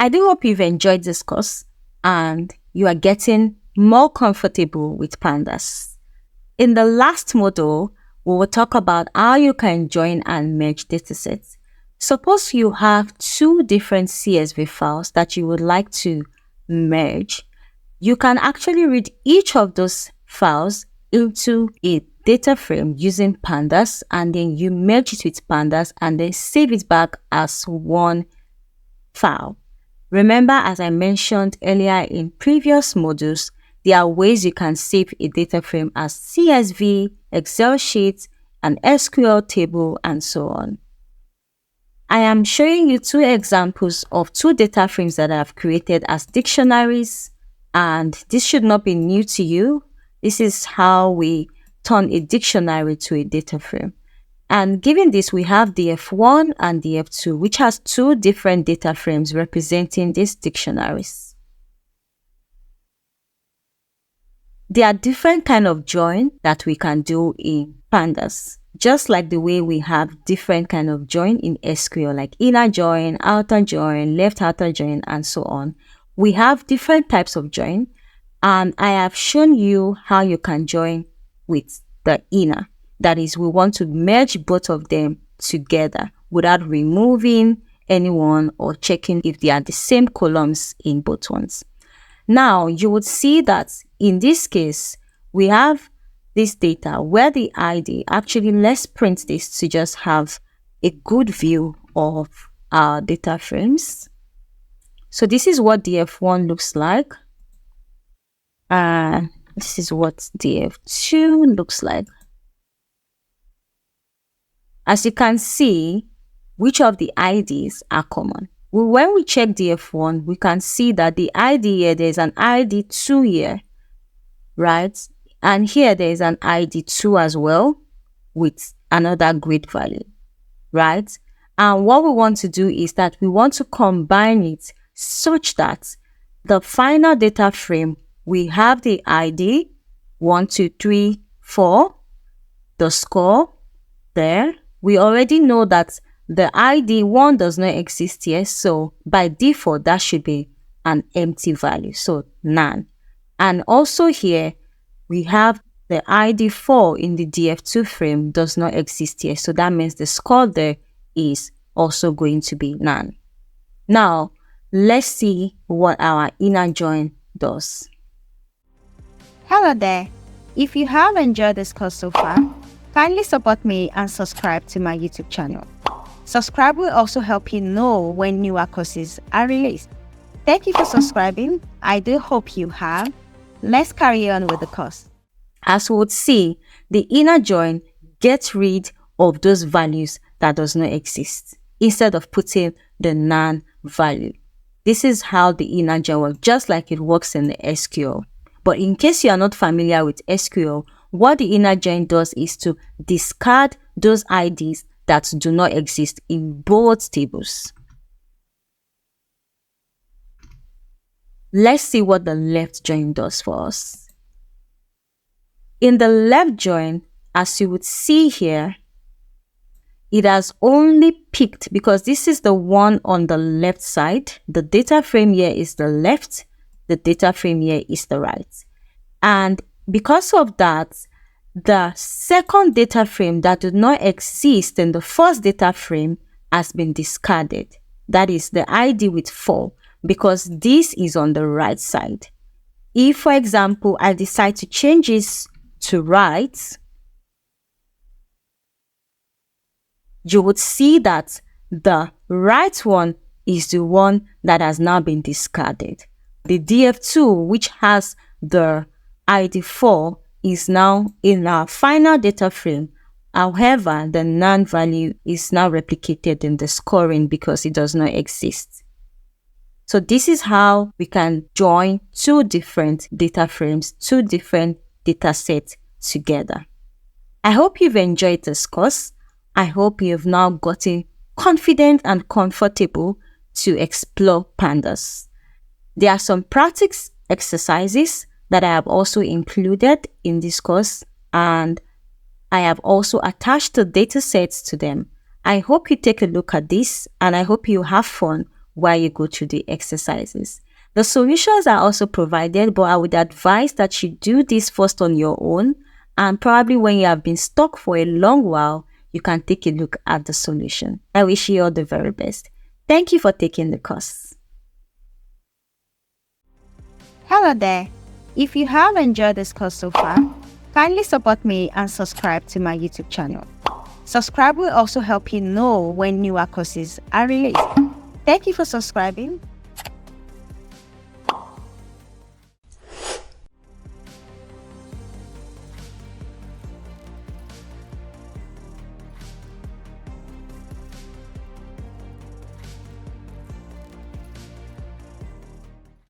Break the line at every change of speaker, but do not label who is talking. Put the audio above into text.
I do hope you've enjoyed this course and you are getting more comfortable with Pandas. In the last module, we will talk about how you can join and merge datasets. Suppose you have two different CSV files that you would like to merge. You can actually read each of those files into a data frame using Pandas, and then you merge it with Pandas and then save it back as one file. Remember, as I mentioned earlier in previous modules, there are ways you can save a data frame as CSV, Excel sheet, an SQL table, and so on. I am showing you two examples of two data frames that I have created as dictionaries, and this should not be new to you. This is how we turn a dictionary to a data frame. And given this, we have DF1 and DF2, which has two different data frames representing these dictionaries. There are different kinds of join that we can do in Pandas, just like the way we have different kinds of join in SQL, like inner join, outer join, left outer join, and so on. We have different types of join, and I have shown you how you can join with the inner. That is, we want to merge both of them together without removing anyone or checking if they are the same columns in both ones. Now, you would see that in this case, we have this data where the ID, actually, let's print this to just have a good view of our data frames. So this is what DF1 looks like. And this is what DF2 looks like. As you can see, which of the IDs are common? Well, when we check DF1, we can see that the ID here, there's an ID2 here, right? And here there is an ID2 as well with another grade value, right? And what we want to do is that we want to combine it such that the final data frame, we have the ID 1, 2, 3, 4, the score there. We already know that the ID 1 does not exist here, so by default, that should be an empty value, so none. And also here, we have the ID 4 in the DF2 frame does not exist here, so that means the score there is also going to be none. Now, let's see what our inner join does.
Hello there. If you have enjoyed this course so far, kindly support me and subscribe to my YouTube channel. Subscribe will also help you know when newer courses are released. Thank you for subscribing. I do hope you have. Let's carry on with the course.
As we would see, the inner join gets rid of those values that does not exist instead of putting the none value. This is how the inner join works, just like it works in the SQL. But in case you are not familiar with SQL, what the inner join does is to discard those IDs that do not exist in both tables. Let's see what the left join does for us. In the left join, as you would see here, it has only picked, because this is the one on the left side. The data frame here is the left, the data frame here is the right. And because of that, the second data frame that did not exist in the first data frame has been discarded. That is the ID with 4, because this is on the right side. If, for example, I decide to change this to right, you would see that the right one is the one that has now been discarded. The DF2, which has the ID 4, is now in our final data frame. However, the none value is now replicated in the scoring because it does not exist. So this is how we can join two different data frames, two different data sets together. I hope you've enjoyed this course. I hope you've now gotten confident and comfortable to explore Pandas. There are some practice exercises that I have also included in this course, and I have also attached the data sets to them. I hope you take a look at this, and I hope you have fun while you go through the exercises. The solutions are also provided, but I would advise that you do this first on your own, and probably when you have been stuck for a long while, you can take a look at the solution. I wish you all the very best. Thank you for taking the course.
Hello there. If you have enjoyed this course so far, kindly support me and subscribe to my YouTube channel. Subscribe will also help you know when newer courses are released. Thank you for subscribing.